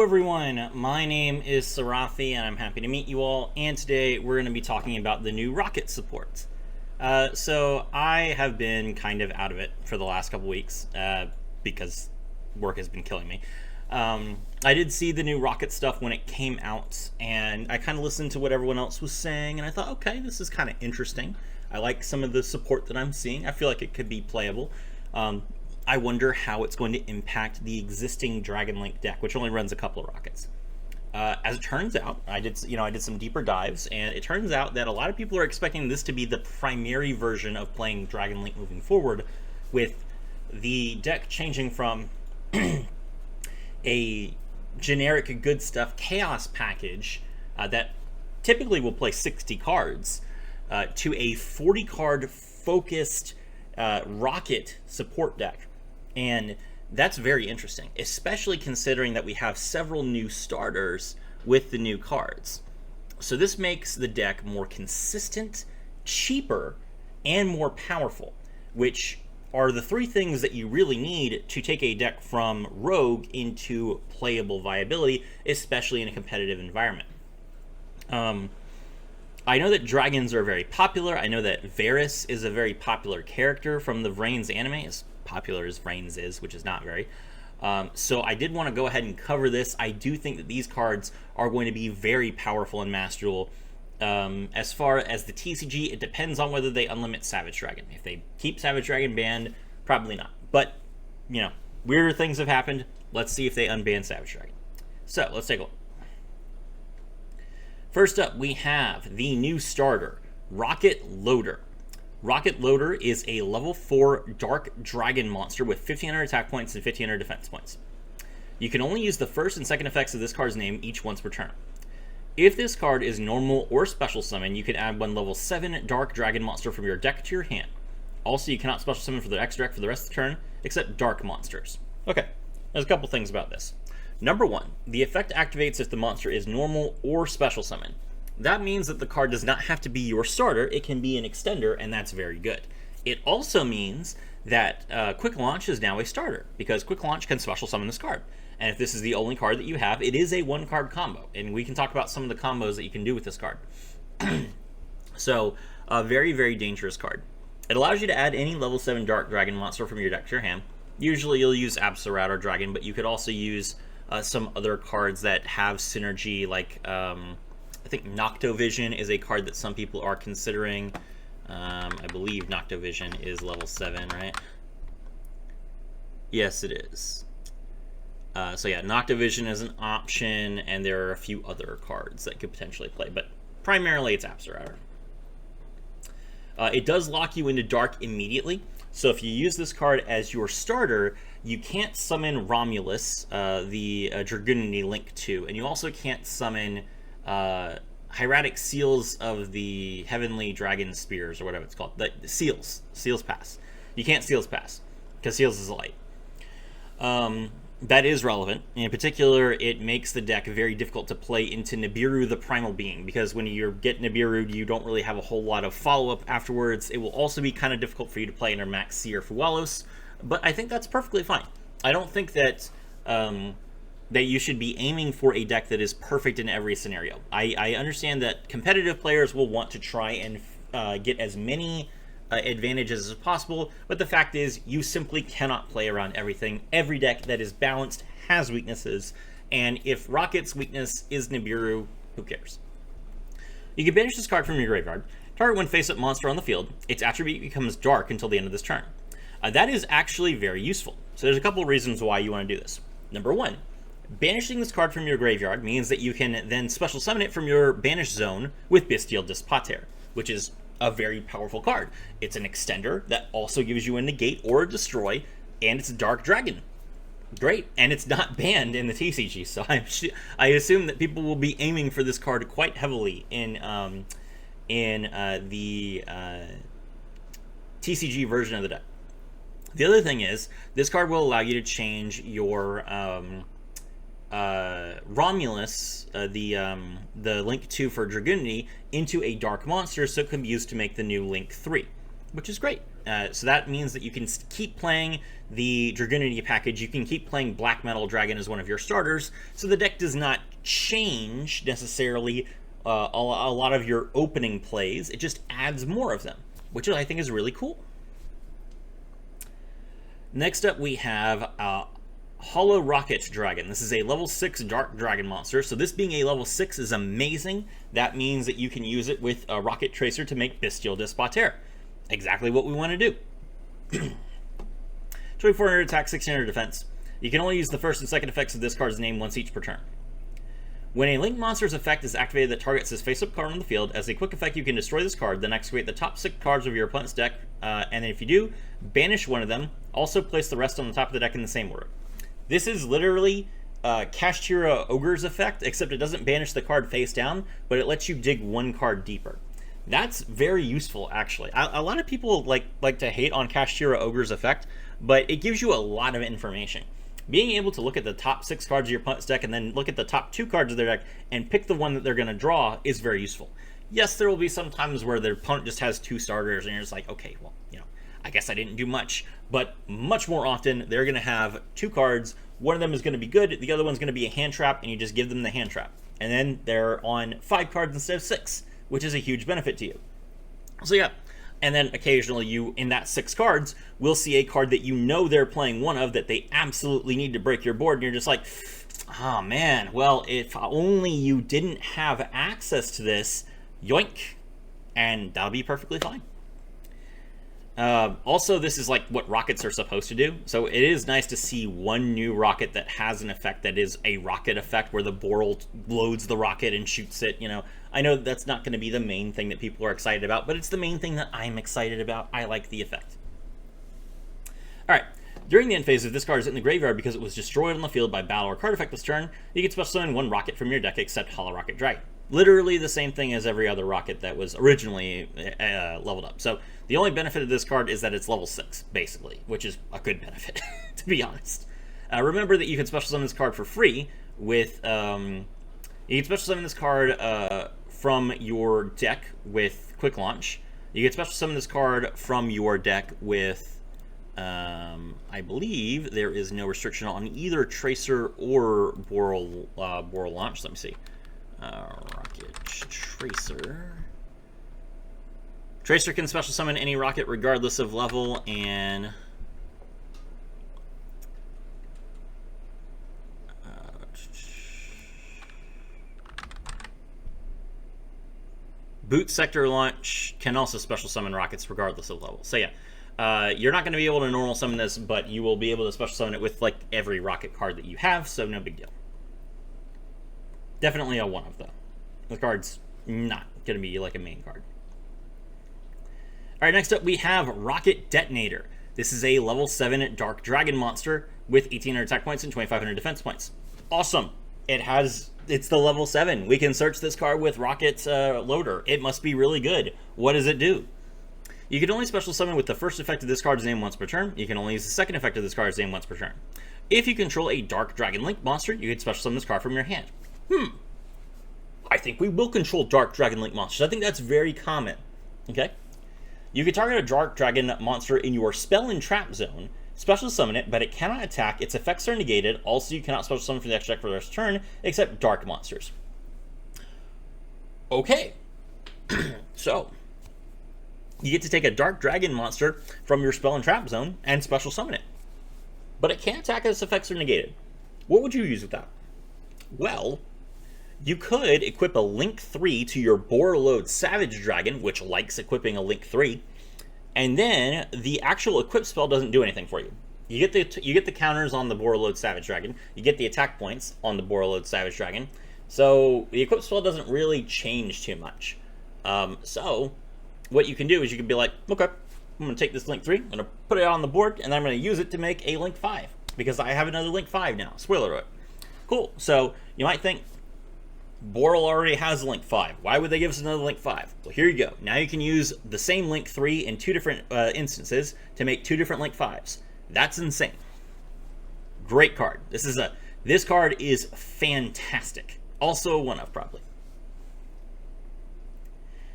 Hello everyone, my name is Sarathi and I'm happy to meet you all, and today we're going to be talking about the new Rokket support. So I have been kind of out of it for the last couple weeks because work has been killing me. I did see the new Rokket stuff when it came out, and I kind of listened to what everyone else was saying, and I thought, okay, this is kind of interesting. I like some of the support that I'm seeing. I feel like it could be playable. I wonder how it's going to impact the existing Dragon Link deck, which only runs a couple of Rockets. As it turns out, I did some deeper dives, and it turns out that a lot of people are expecting this to be the primary version of playing Dragon Link moving forward, with the deck changing from a generic good stuff chaos package that typically will play 60 cards to a 40 card focused Rokket support deck. And that's very interesting, especially considering that we have several new starters with the new cards. So this makes the deck more consistent, cheaper, and more powerful, which are the three things that you really need to take a deck from rogue into playable viability, especially in a competitive environment. I know that dragons are very popular. I know that Varus is a very popular character from the Vrains anime, as popular as Vrains is, which is not very. So I did want to go ahead and cover this. I do think that these cards are going to be very powerful in Master Duel. As far as the TCG, it depends on whether they unlimit Savage Dragon. If they keep Savage Dragon banned, probably not. But, you know, weirder things have happened. Let's see if they unban Savage Dragon. So, let's take a look. First up, we have the new starter, Rokket Loader. Rokket Loader is a level 4 Dark Dragon monster with 1500 attack points and 1500 defense points. You can only use the first and second effects of this card's name each once per turn. If this card is normal or special summon, you can add one level 7 Dark Dragon monster from your deck to your hand. Also, you cannot special summon for the X deck for the rest of the turn, except Dark monsters. Okay, there's a couple things about this. Number 1, the effect activates if the monster is normal or special summon. That means that the card does not have to be your starter, it can be an extender, and that's very good. It also means that Quick Launch is now a starter, because Quick Launch can special summon this card. And if this is the only card that you have, it is a 1-card combo, and we can talk about some of the combos that you can do with this card. So, a very, very dangerous card. It allows you to add any level 7 Dark Dragon monster from your deck to your hand. Usually you'll use Absolute or Dragon, but you could also use some other cards that have synergy, like I think Noctovision is a card that some people are considering. I believe Noctovision is level 7, right? Yes, it is. So yeah, Noctovision is an option, and there are a few other cards that could potentially play, but primarily it's Absolute. It does lock you into Dark immediately, so if you use this card as your starter, you can't summon Romulus, the Dragoonity Link 2, and you also can't summon Hieratic Seals of the Heavenly Dragon Spears, or whatever it's called. The Seals. Seals Pass. You can't Seals Pass, because Seals is light. That is relevant. In particular, it makes the deck very difficult to play into Nibiru the Primal Being, because when you get Nibiru, you don't really have a whole lot of follow-up afterwards. It will also be kind of difficult for you to play under Max Seer Fuelos, but I think that's perfectly fine. I don't think that that you should be aiming for a deck that is perfect in every scenario. I understand that competitive players will want to try and get as many advantages as possible, but the fact is you simply cannot play around everything. Every deck that is balanced has weaknesses, and if Rocket's weakness is Nibiru, who cares? You can banish this card from your graveyard. Target one face-up monster on the field. Its attribute becomes dark until the end of this turn. That is actually very useful. So there's a couple of reasons why you want to do this. Number 1, banishing this card from your graveyard means that you can then special summon it from your banish zone with Bestial Dispater, which is a very powerful card. It's an extender that also gives you a negate or a destroy, and it's a Dark Dragon. Great, and it's not banned in the TCG, so I assume that people will be aiming for this card quite heavily in the TCG version of the deck. The other thing is, this card will allow you to change your Romulus, the Link 2 for Dragoonity, into a Dark monster, so it can be used to make the new Link 3, which is great. So that means that you can keep playing the Dragoonity package. You can keep playing Black Metal Dragon as one of your starters. So the deck does not change necessarily a lot of your opening plays. It just adds more of them, which I think is really cool. Next up, we have Hollow Rokket Dragon. This is a level 6 Dark Dragon monster. So this being a level 6 is amazing. That means that you can use it with a Rokket Tracer to make Bestial Despoter. Exactly what we want to do. 2400 attack, 1600 defense. You can only use the first and second effects of this card's name once each per turn. When a Link monster's effect is activated that targets this face-up card on the field, as a quick effect you can destroy this card, then activate the top 6 cards of your opponent's deck, and if you do, banish one of them. Also place the rest on the top of the deck in the same order. This is literally Kashtira Ogre's effect, except it doesn't banish the card face down, but it lets you dig one card deeper. That's very useful, actually. A lot of people like to hate on Kashtira Ogre's effect, but it gives you a lot of information. Being able to look at the top 6 cards of your opponent's deck and then look at the top 2 cards of their deck and pick the one that they're going to draw is very useful. Yes, there will be some times where their opponent just has 2 starters and you're just like, okay, well, I guess I didn't do much. But much more often, they're going to have 2 cards. One of them is going to be good, the other one's going to be a hand trap, and you just give them the hand trap. And then they're on 5 cards instead of 6, which is a huge benefit to you. So yeah, and then occasionally you, in that 6 cards, will see a card that you know they're playing one of that they absolutely need to break your board, and you're just like, oh man, well, if only you didn't have access to this, yoink, and that'll be perfectly fine. Also, this is like what rockets are supposed to do, so it is nice to see one new rocket that has an effect that is a rocket effect where the Boral loads the rocket and shoots it. I know that's not going to be the main thing that people are excited about, but it's the main thing that I'm excited about. I like the effect. Alright, during the end phase, if this card is in the graveyard because it was destroyed on the field by battle or card effect this turn, you can special summon 1 rocket from your deck except Hollow Rokket Dragon. Literally the same thing as every other rocket that was originally leveled up. So the only benefit of this card is that it's level 6, basically, which is a good benefit, to be honest. Remember that you can special summon this card for free with... you can special summon this card from your deck with Quick Launch. You can special summon this card from your deck with... I believe there is no restriction on either Tracer or Boral Launch. Let me see. Rocket Tracer. Tracer can special summon any rocket regardless of level, and Boot Sector Launch can also special summon rockets regardless of level. So yeah, you're not going to be able to normal summon this, but you will be able to special summon it with like every rocket card that you have, so no big deal. Definitely a one-of, though. The card's not going to be like a main card. Alright, next up we have Rokket Detonator. This is a level 7 Dark Dragon monster with 1800 attack points and 2500 defense points. Awesome! It's the level 7. We can search this card with Rocket's loader. It must be really good. What does it do? You can only special summon with the first effect of this card's name once per turn. You can only use the second effect of this card's name once per turn. If you control a Dark Dragon Link monster, you can special summon this card from your hand. I think we will control Dark Dragon Link monsters. I think that's very common. Okay? You can target a Dark Dragon monster in your spell and trap zone, special summon it, but it cannot attack. Its effects are negated. Also, you cannot special summon from the extra deck for the rest of the turn, except Dark monsters. Okay. So, you get to take a Dark Dragon monster from your spell and trap zone and special summon it. But it can't attack. Its effects are negated. What would you use with that? Well, you could equip a Link 3 to your Borreload Savage Dragon, which likes equipping a Link 3, and then the actual equip spell doesn't do anything for you. You get the counters on the Borreload Savage Dragon, you get the attack points on the Borreload Savage Dragon, so the equip spell doesn't really change too much. So what you can do is you can be like, okay, I'm going to take this Link 3, I'm going to put it on the board, and I'm going to use it to make a Link 5, because I have another Link 5 now. Spoiler alert. Cool. So you might think, Boral already has a Link 5. Why would they give us another Link 5? Well, here you go. Now you can use the same Link 3 in 2 different instances to make 2 different Link 5s. That's insane. Great card. This card is fantastic. Also a one-of, probably.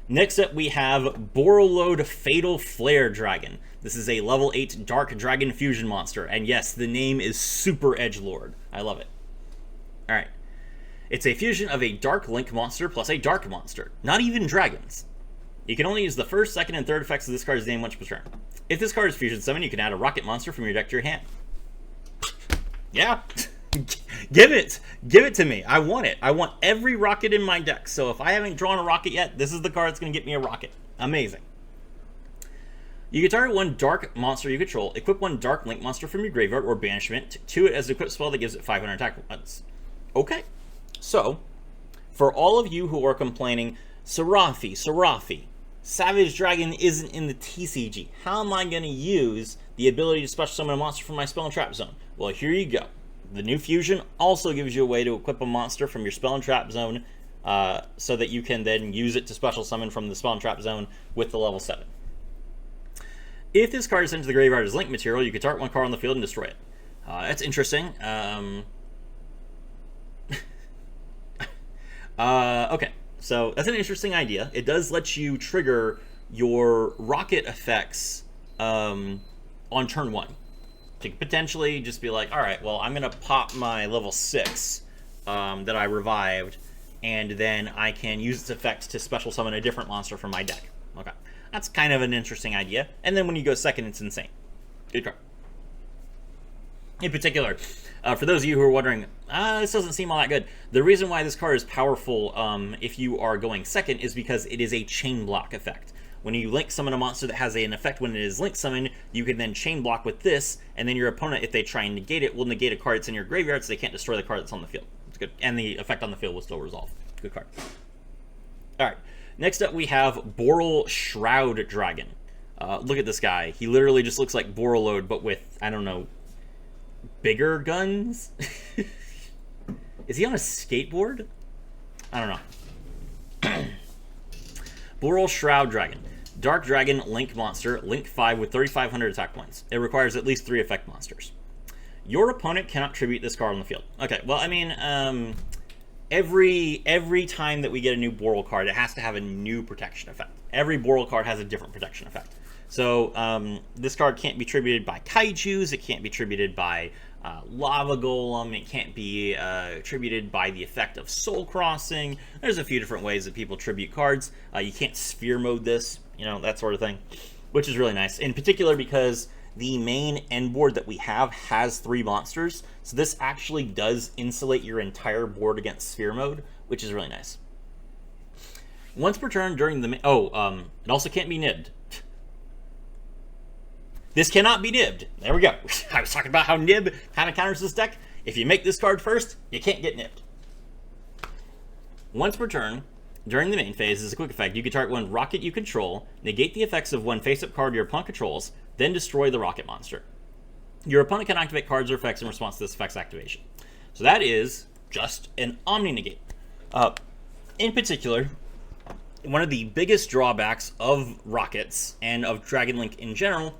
Next up, we have Borreload Fatal Flare Dragon. This is a level 8 Dark Dragon Fusion monster, and yes, the name is super edgelord. I love it. Alright. It's a fusion of a Dark Link monster plus a Dark monster. Not even dragons. You can only use the first, second, and third effects of this card's name once per turn. If this card is fusion summon, you can add a Rokket monster from your deck to your hand. Yeah. Give it to me. I want it. I want every Rokket in my deck. So if I haven't drawn a Rokket yet, this is the card that's going to get me a Rokket. Amazing. You can target one dark monster you control, equip one dark link monster from your graveyard or banishment to it as an equipped spell that gives it 500 attack points. Okay. So, for all of you who are complaining, Serafi, Savage Dragon isn't in the TCG. How am I going to use the ability to special summon a monster from my spell and trap zone? Well, here you go. The new fusion also gives you a way to equip a monster from your spell and trap zone so that you can then use it to special summon from the spell and trap zone with the level 7. If this card is sent to the graveyard as link material, you can target one card on the field and destroy it. That's interesting. Okay, so that's an interesting idea. It does let you trigger your Rokket effects on turn 1. To potentially just be like, alright, well, I'm going to pop my level 6 that I revived, and then I can use its effects to special summon a different monster from my deck. Okay, that's kind of an interesting idea. And then when you go second, it's insane. Good card. In particular, for those of you who are wondering, this doesn't seem all that good, the reason why this card is powerful if you are going second is because it is a chain block effect. When you link summon a monster that has an effect when it is link summoned, you can then chain block with this, and then your opponent, if they try and negate it, will negate a card that's in your graveyard so they can't destroy the card that's on the field. It's good. And the effect on the field will still resolve. Good card. Alright, next up we have Borrel Shroud Dragon. Look at this guy. He literally just looks like Borreload, but with, I don't know, bigger guns? Is he on a skateboard? I don't know. Borrel Shroud Dragon. Dark Dragon Link monster, Link 5 with 3,500 attack points. It requires at least 3 effect monsters. Your opponent cannot tribute this card on the field. Okay, well, I mean, every time that we get a new Borrel card, it has to have a new protection effect. Every Borrel card has a different protection effect. So, this card can't be tributed by Kaijus, it can't be tributed by Lava Golem, it can't be attributed by the effect of Soul Crossing. There's a few different ways that people tribute cards. You can't sphere mode this, you know, that sort of thing, which is really nice. In particular because the main end board that we have has 3 monsters, so this actually does insulate your entire board against sphere mode, which is really nice. Once per turn during the... it also can't be nibbed. This cannot be nibbed. There we go. I was talking about how nib kind of counters this deck. If you make this card first, you can't get nibbed. Once per turn, during the main phase, as a quick effect, you can target one Rokket you control, negate the effects of one face-up card your opponent controls, then destroy the Rokket monster. Your opponent can activate cards or effects in response to this effect's activation. So that is just an Omni-negate. In particular, one of the biggest drawbacks of Rockets, and of Dragon Link in general,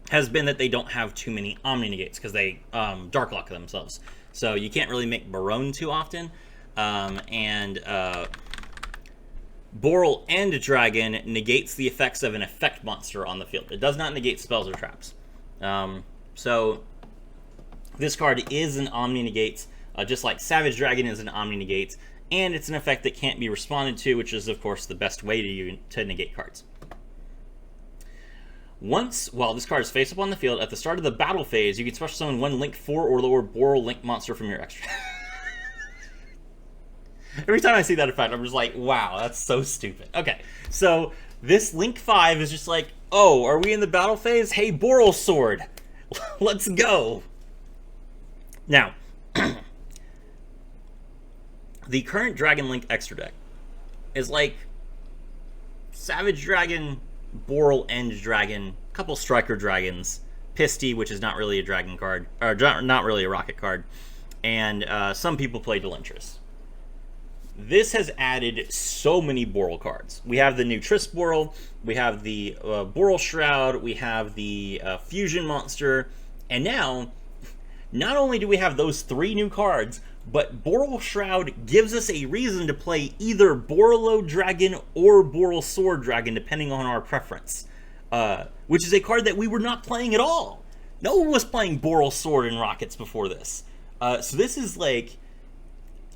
has been that they don't have too many Omni-negates, because they dark lock themselves. So you can't really make Barone too often. Borrel End Dragon negates the effects of an effect monster on the field. It does not negate spells or traps. So this card is an Omni-negate, just like Savage Dragon is an Omni-negate, and it's an effect that can't be responded to, which is, of course, the best way to negate cards. Once, while this card is face up on the field, at the start of the battle phase, you can special summon one Link 4 or lower Borrel Link monster from your extra. Every time I see that effect, I'm just like, wow, that's so stupid. Okay, so this Link 5 is just like, oh, are we in the battle phase? Hey, Borrel Sword, let's go. Now, the current Dragon Link extra deck is like Savage Dragon, Borrel End Dragon, a couple Striker Dragons, Pisty, which is not really a Dragon card, or not really a Rokket card, and some people play Delintris. This has added so many Borrel cards. We have the new Triss Borrel, we have the Borrel Shroud, we have the Fusion Monster, and now, not only do we have those 3 new cards, But Boral Shroud gives us a reason to play either Borreload Dragon or Boral Sword Dragon, depending on our preference. Which is a card that we were not playing at all. No one was playing Boral Sword and Rockets before this. So this is like,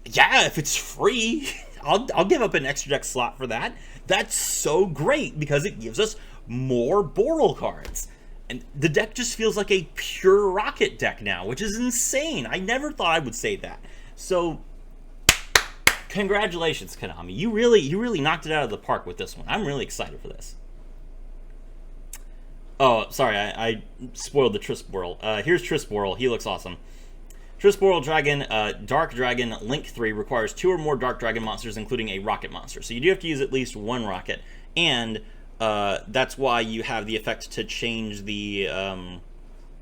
yeah, if it's free, I'll give up an extra deck slot for that. That's so great because it gives us more Boral cards. And the deck just feels like a pure Rocket deck now, which is insane. I never thought I would say that. So, congratulations, Konami. You really knocked it out of the park with this one. I'm really excited for this. Oh, sorry, I spoiled the Triss Boral. Here's Triss Boral. He looks awesome. Triss Boral Dragon, Dark Dragon, Link 3, requires 2 or more Dark Dragon monsters, including a Rocket monster. So you do have to use at least 1 Rocket, and that's why you have the effect to change the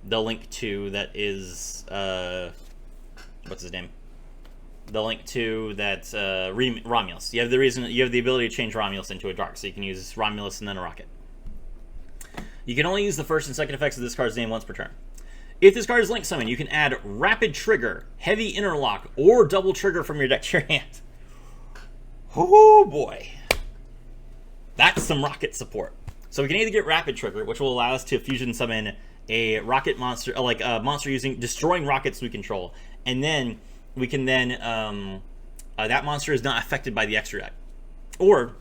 Link 2 that is, what's his name? The Link 2 that's Romulus. You have the ability to change Romulus into a Dark, so you can use Romulus and then a Rocket. You can only use the first and second effects of this card's name once per turn. If this card is Link Summon, you can add Rapid Trigger, Heavy Interlock, or Double Trigger from your deck to your hand. Oh boy. That's some Rocket support. So we can either get Rapid Trigger, which will allow us to fusion summon a Rocket monster, like a monster destroying Rockets we control, and then we can that monster is not affected by the extra deck. Or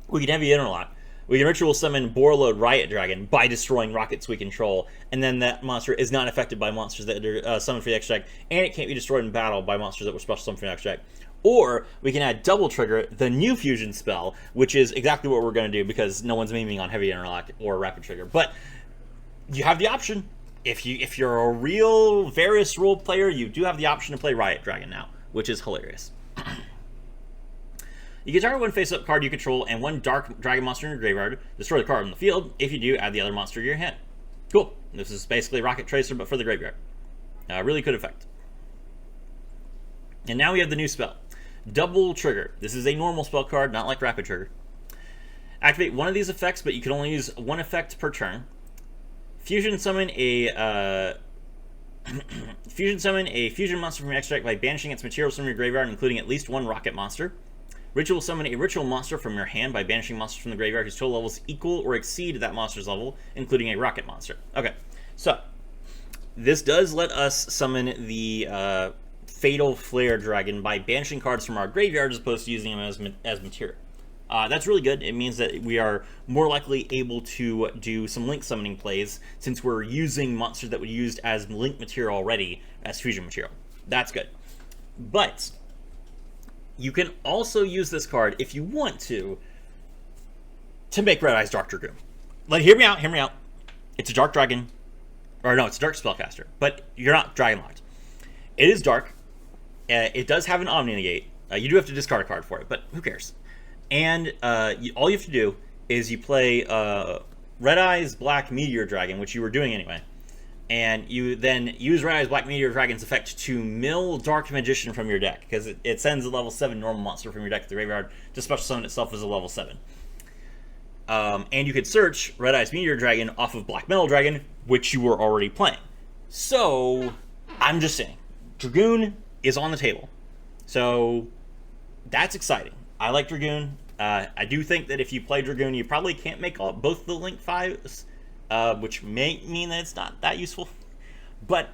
we can Heavy Interlock. We can Ritual Summon Borreload Riot Dragon by destroying Rockets we control, and then that monster is not affected by monsters that are summoned for the extra deck, and it can't be destroyed in battle by monsters that were special summoned for the extra deck. Or we can add Double Trigger, the new fusion spell, which is exactly what we're going to do because no one's memeing on Heavy Interlock or Rapid Trigger. But you have the option. If you're a real Varus role player, you do have the option to play Riot Dragon now, which is hilarious. You can target 1 face-up card you control and 1 Dark Dragon monster in your graveyard. Destroy the card on the field. If you do, add the other monster to your hand. Cool. This is basically Rocket Tracer, but for the graveyard. Really good effect. And now we have the new spell. Double Trigger. This is a normal spell card, not like Rapid Trigger. Activate one of these effects, but you can only use 1 effect per turn. Fusion summon a fusion monster from your extra deck by banishing its materials from your graveyard, including at least 1 Rocket monster. Ritual summon a ritual monster from your hand by banishing monsters from the graveyard whose total levels equal or exceed that monster's level, including a Rocket monster. Okay, so this does let us summon the Fatal Flare Dragon by banishing cards from our graveyard as opposed to using them as material. That's really good. It means that we are more likely able to do some Link summoning plays since we're using monsters that we used as Link material already as fusion material. That's good. But you can also use this card if you want to make Red Eyes Dark Dragoon. Like, hear me out. It's a Dark Dragon. Or no, it's a Dark Spellcaster. But you're not Dragon Locked. It is Dark. It does have an Omni Negate. You do have to discard a card for it, but who cares? And all you have to do is you play Red Eyes Black Meteor Dragon, which you were doing anyway. And you then use Red Eyes Black Meteor Dragon's effect to mill Dark Magician from your deck, because it sends a level 7 normal monster from your deck to the graveyard to special summon itself as a level 7. And you could search Red Eyes Meteor Dragon off of Black Metal Dragon, which you were already playing. So, I'm just saying, Dragoon is on the table. So, that's exciting. I like Dragoon. I do think that if you play Dragoon, you probably can't make both the Link 5s, which may mean that it's not that useful. But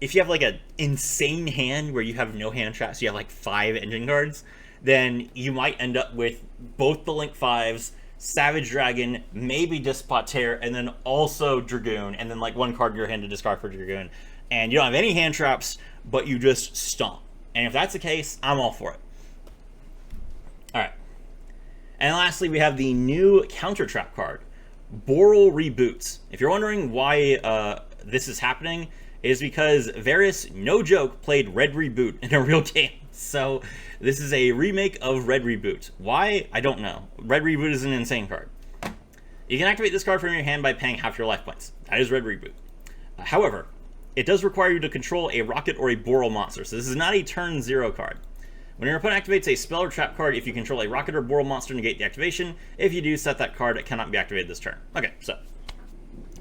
if you have like an insane hand where you have no hand traps, you have like 5 engine cards, then you might end up with both the Link 5s, Savage Dragon, maybe Despotaire, and then also Dragoon, and then like 1 card in your hand to discard for Dragoon. And you don't have any hand traps, but you just stomp. And if that's the case, I'm all for it. Alright. And lastly, we have the new counter trap card, Boral Reboots. If you're wondering why this is happening, it is because Varus, no joke, played Red Reboot in a real game. So this is a remake of Red Reboot. Why? I don't know. Red Reboot is an insane card. You can activate this card from your hand by paying half your life points. That is Red Reboot. However, it does require you to control a Rocket or a Boral monster, so this is not a turn 0 card. When your opponent activates a spell or trap card, if you control a Rocket or Boral monster, negate the activation. If you do, set that card. It cannot be activated this turn. Okay, so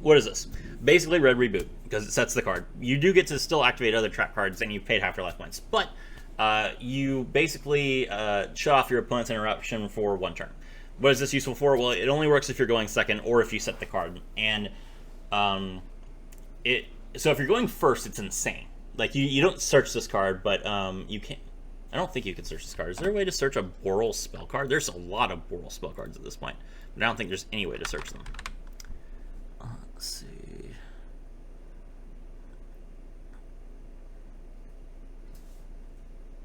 what is this? Basically Red Reboot, because it sets the card. You do get to still activate other trap cards, and you've paid half your life points. But you basically shut off your opponent's interruption for 1 turn. What is this useful for? Well, it only works if you're going second or if you set the card. And so if you're going first, it's insane. Like, you don't search this card, but you can't. I don't think you can search this card. Is there a way to search a Boral spell card? There's a lot of Boral spell cards at this point, but I don't think there's any way to search them. Let's see.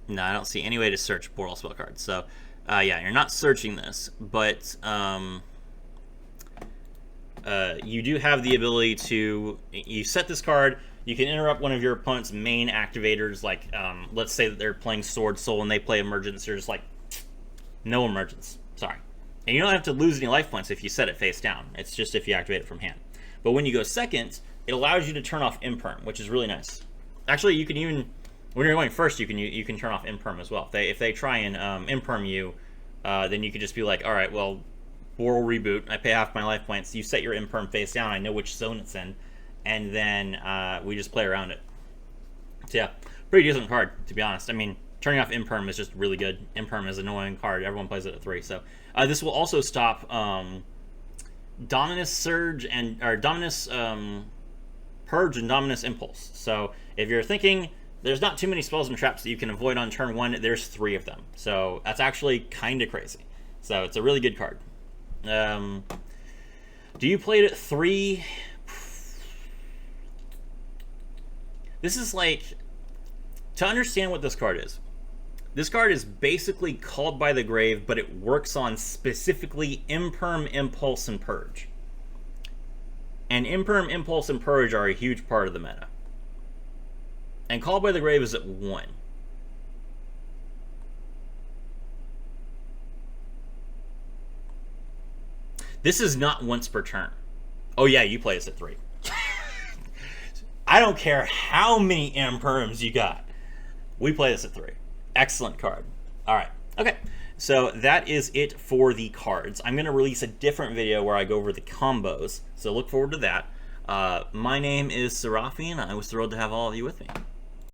No, I don't see any way to search Boral spell cards. So, yeah, you're not searching this, but you do have the ability to, you set this card, you can interrupt one of your opponent's main activators, like, let's say that they're playing Sword Soul and they play Emergence, you're just like, no Emergence, sorry. And you don't have to lose any life points if you set it face down, it's just if you activate it from hand. But when you go second, it allows you to turn off Imperm, which is really nice. Actually, you can even, when you're going first, you can turn off Imperm as well. If they try and Imperm you, then you could just be like, all right, well, Boral reboot, I pay half my life points, you set your Imperm face down, I know which zone it's in, and then we just play around it. So yeah, pretty decent card, to be honest. I mean, turning off Imperm is just really good. Imperm is an annoying card, everyone plays it at 3, so. This will also stop Dominus Surge and, or Dominus Purge and Dominus Impulse. So if you're thinking there's not too many spells and traps that you can avoid on turn 1, there's 3 of them. So that's actually kind of crazy. So it's a really good card. Do you play it at 3? This is like, to understand what this card is. This card is basically Called by the Grave, but it works on specifically Imperm, Impulse, and Purge. And Imperm, Impulse, and Purge are a huge part of the meta. And Called by the Grave is at 1. This is not once per turn. Oh yeah, you play this at 3. I don't care how many Imperms you got. We play this at 3. Excellent card. Alright, okay. So that is it for the cards. I'm going to release a different video where I go over the combos, so look forward to that. My name is Serafi, and I was thrilled to have all of you with me.